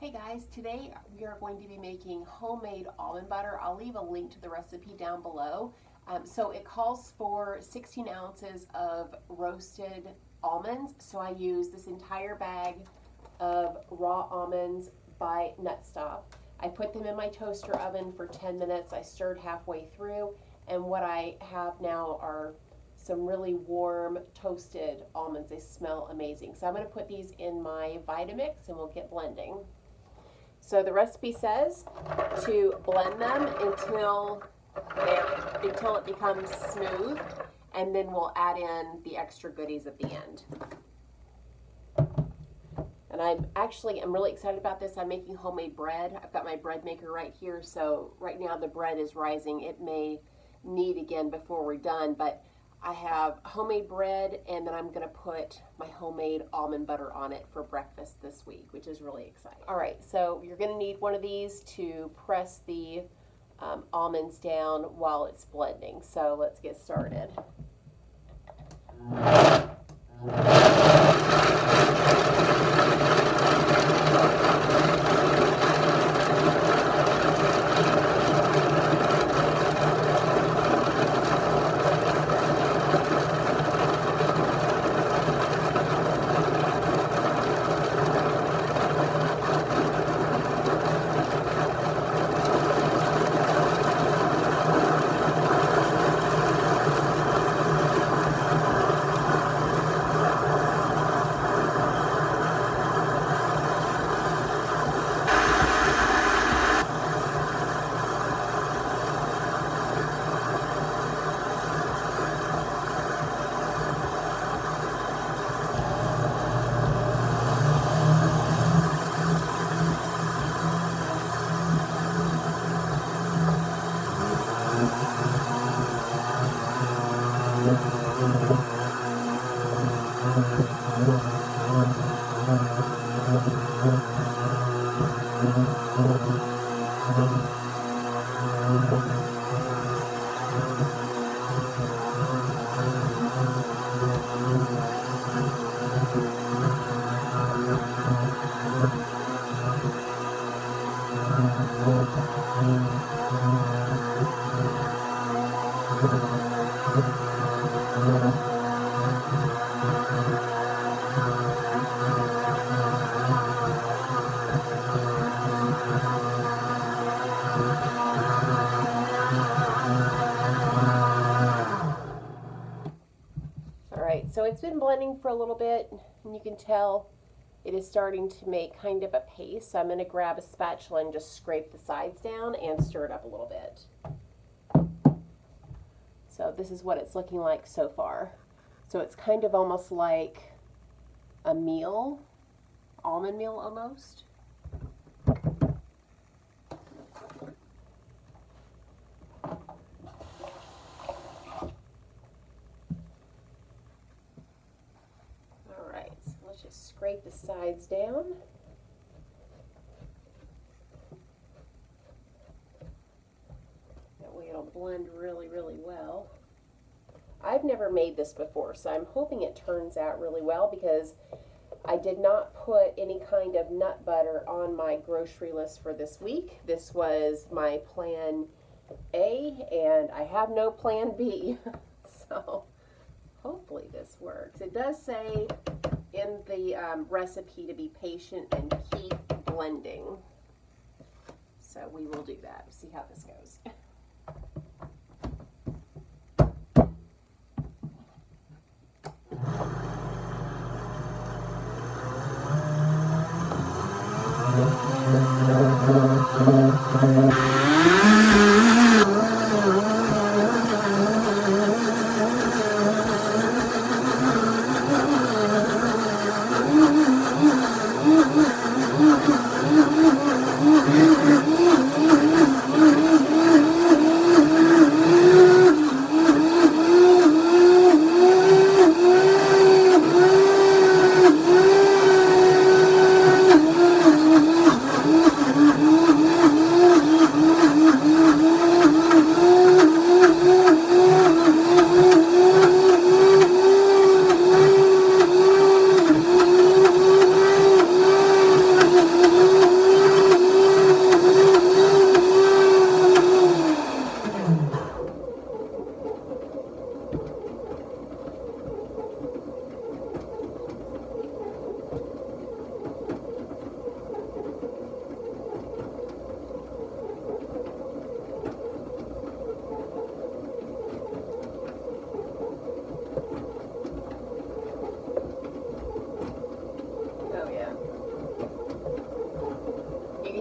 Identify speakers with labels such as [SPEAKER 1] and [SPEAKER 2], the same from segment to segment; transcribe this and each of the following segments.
[SPEAKER 1] Hey guys, today we are going to be making homemade almond butter. I'll leave a link to the recipe down below. So it calls for 16 ounces of roasted almonds. So I use this entire bag of raw almonds by Nutstop. I put them in my toaster oven for 10 minutes. I stirred halfway through, and what I have now are some really warm toasted almonds. They smell amazing. So I'm going to put these in my Vitamix and we'll get blending. So the recipe says to blend them until it becomes smooth, and then we'll add in the extra goodies at the end. And I'm really excited about this. I'm making homemade bread. I've got my bread maker right here. So right now the bread is rising. It may knead again before we're done, but I have homemade bread, and then I'm going to put my homemade almond butter on it for breakfast this week, which is really exciting. All right, so you're going to need one of these to press the almonds down while it's blending. So let's get started. Alright, so it's been blending for a little bit, and you can tell it is starting to make kind of a paste. So I'm going to grab a spatula and just scrape the sides down and stir it up a little bit. So this is what it's looking like so far. So it's kind of almost like a meal, almond meal almost. Just scrape the sides down. That way it'll blend really, really well. I've never made this before, so I'm hoping it turns out really well, because I did not put any kind of nut butter on my grocery list for this week. This was my plan A, and I have no plan B. So hopefully this works. It does say in the recipe to be patient and keep blending. So we will do that. See how this goes.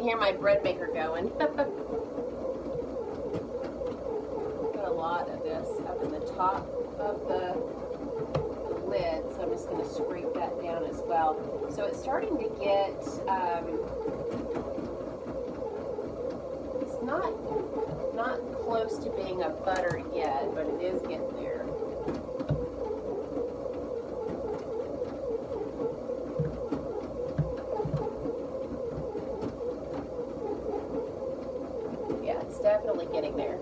[SPEAKER 1] hear my bread maker going. Got a lot of this up in the top of the lid, so I'm just going to scrape that down as well. So it's starting to get, it's not close to being a butter yet, but it is getting there. Yeah, it's definitely getting there.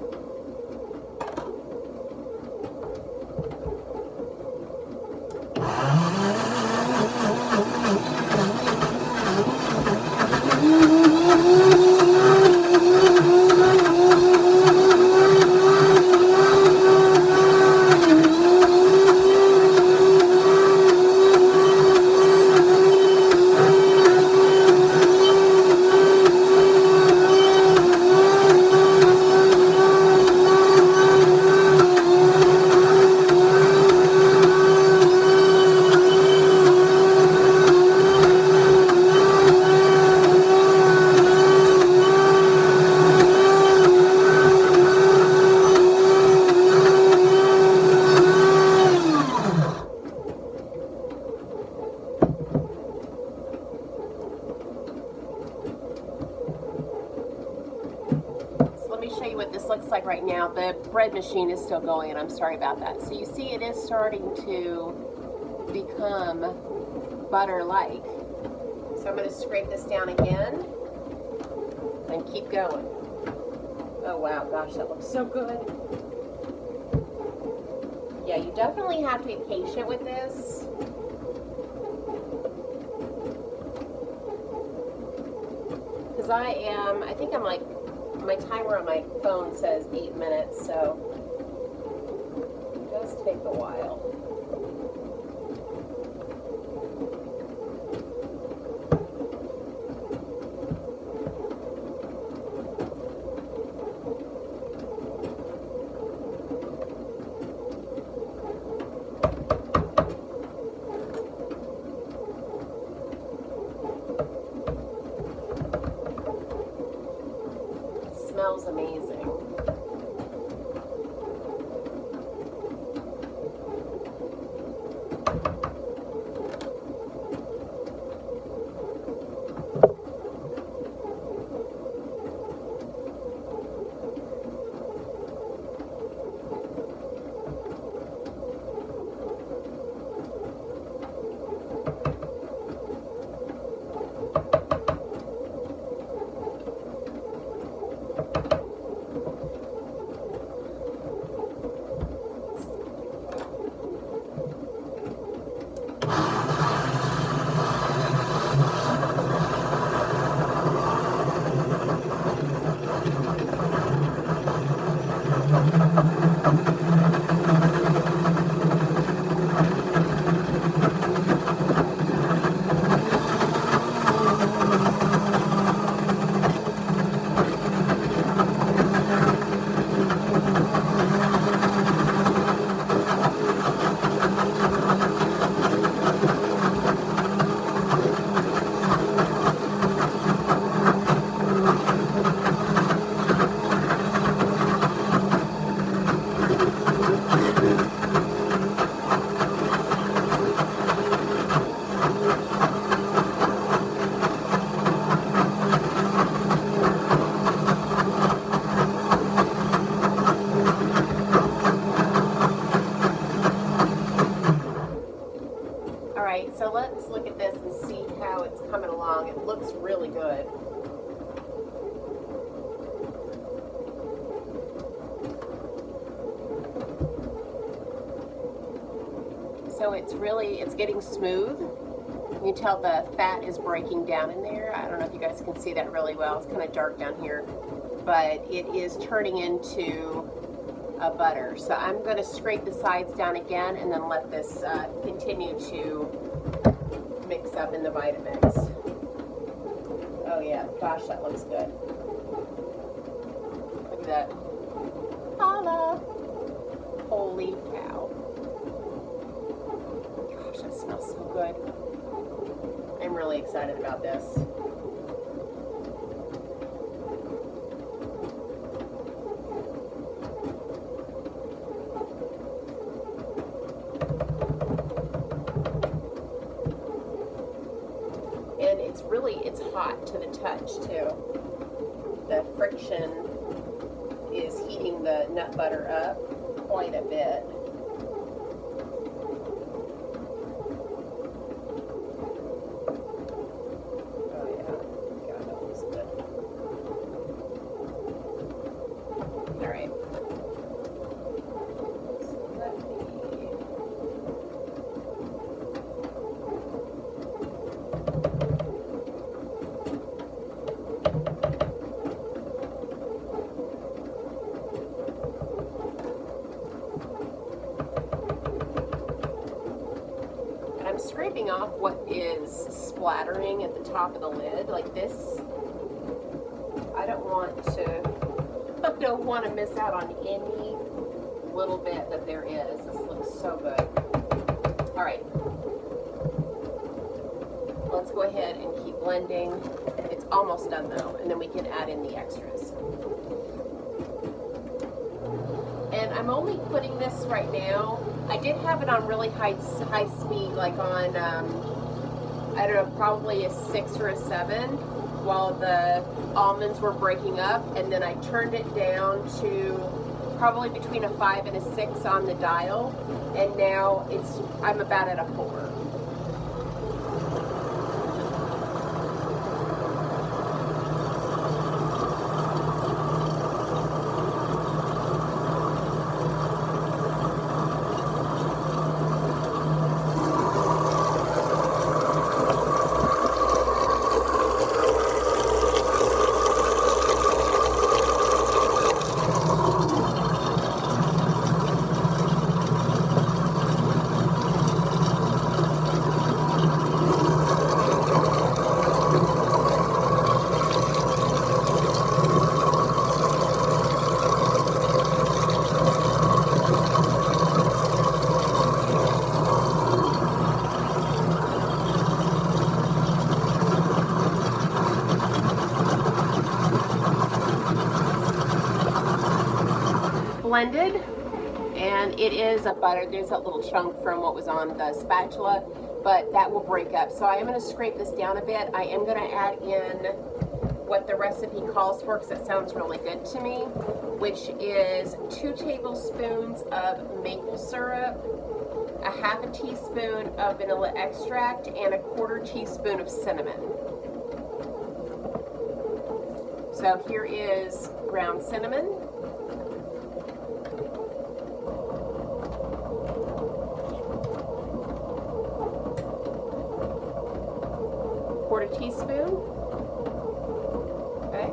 [SPEAKER 1] Looks like right now. The bread machine is still going, and I'm sorry about that. So you see it is starting to become butter-like. So I'm going to scrape this down again and keep going. Oh wow, gosh, that looks so good. Yeah, you definitely have to be patient with this. Because I think I'm like, my timer on my phone says 8 minutes, so it does take a while. Smells amazing. So let's look at this and see how it's coming along. It looks really good. So it's getting smooth. You can tell the fat is breaking down in there. I don't know if you guys can see that really well. It's kind of dark down here, but it is turning into a butter. So I'm going to scrape the sides down again and then let this continue to mix up in the Vitamix. Oh yeah, gosh, that looks good. Look at that. Holla! Holy cow. Gosh, that smells so good. I'm really excited about this. it's hot to the touch too. The friction is heating the nut butter up quite a bit. Oh yeah, God, that looks good. All right. So let me. I'm scraping off what is splattering at the top of the lid, like this. I don't want to miss out on any little bit that there is. This looks so good. All right, let's go ahead and keep blending. It's almost done though, and then we can add in the extras. And I'm only putting this right now. I did have it on really high speed, like on, I don't know, probably a 6 or a 7 while the almonds were breaking up. And then I turned it down to probably between a 5 and a 6 on the dial. And now I'm about at a 4. Blended, and it is a butter. There's a little chunk from what was on the spatula, but that will break up. So I am going to scrape this down a bit. I am going to add in what the recipe calls for, because it sounds really good to me, which is 2 tablespoons of maple syrup, a half a teaspoon of vanilla extract, and a 1/4 teaspoon of cinnamon. So here is ground cinnamon. Quarter teaspoon. Okay.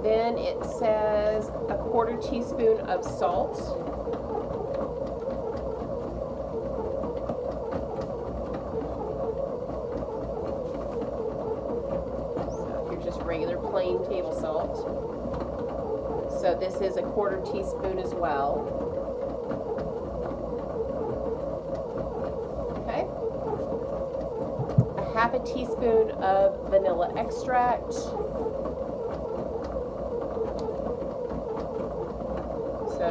[SPEAKER 1] Then it says a 1/4 teaspoon of salt. So here's just regular plain table salt. So this is a 1/4 teaspoon as well. Okay. Half a teaspoon of vanilla extract. So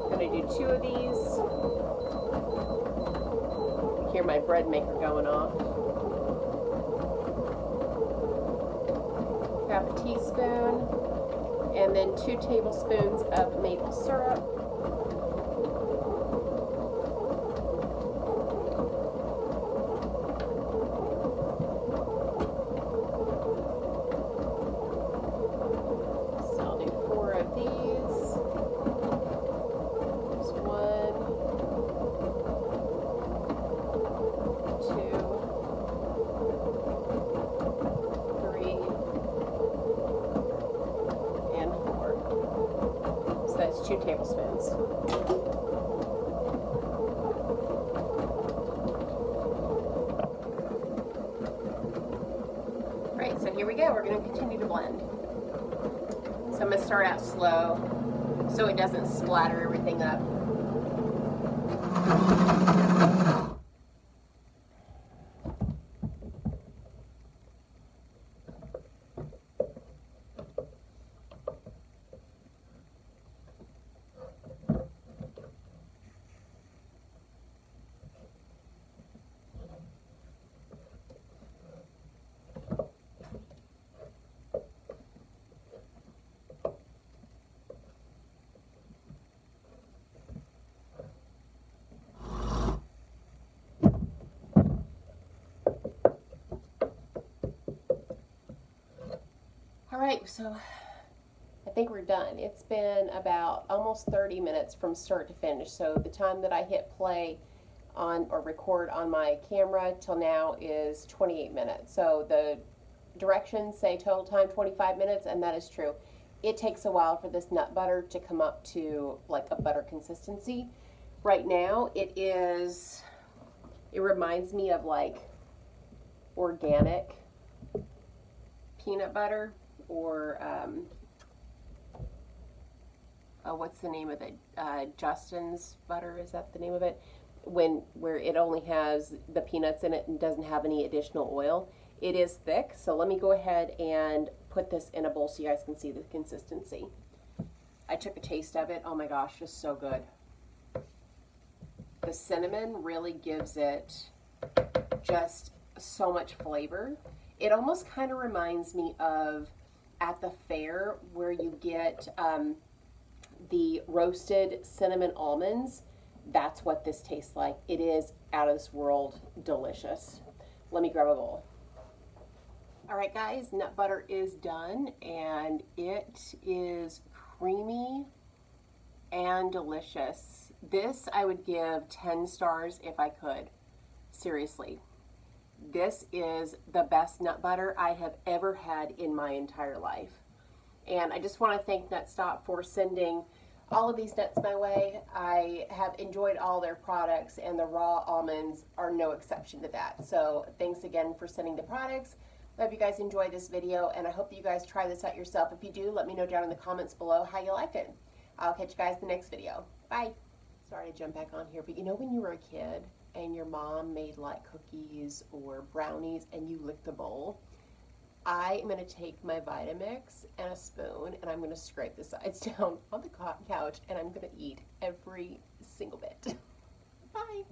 [SPEAKER 1] I'm going to do 2 of these. You hear my bread maker going off. Half a teaspoon, and then 2 tablespoons of maple syrup. That's 2 tablespoons. All right, so here we go. We're going to continue to blend. So I'm going to start out slow so it doesn't splatter everything up. All right, so I think we're done. It's been about almost 30 minutes from start to finish. So the time that I hit play on or record on my camera till now is 28 minutes. So the directions say total time 25 minutes, and that is true. It takes a while for this nut butter to come up to like a butter consistency. Right now it reminds me of like organic peanut butter or what's the name of it? Justin's butter, is that the name of it? Where it only has the peanuts in it and doesn't have any additional oil. It is thick, so let me go ahead and put this in a bowl so you guys can see the consistency. I took a taste of it. Oh my gosh, just so good. The cinnamon really gives it just so much flavor. It almost kind of reminds me of at the fair where you get the roasted cinnamon almonds. That's what this tastes like. It is out of this world delicious. Let me grab a bowl. All right, guys, nut butter is done, and it is creamy and delicious. This I would give 10 stars if I could. Seriously. This is the best nut butter I have ever had in my entire life. And I just want to thank Nutstop for sending all of these nuts my way. I have enjoyed all their products, and the raw almonds are no exception to that. So thanks again for sending the products. I hope you guys enjoyed this video, and I hope that you guys try this out yourself. If you do, let me know down in the comments below how you liked it. I'll catch you guys in the next video. Bye. Sorry to jump back on here, but you know when you were a kid and your mom made like cookies or brownies and you licked the bowl? I am going to take my Vitamix and a spoon and I'm going to scrape the sides down on the couch and I'm going to eat every single bit. Bye.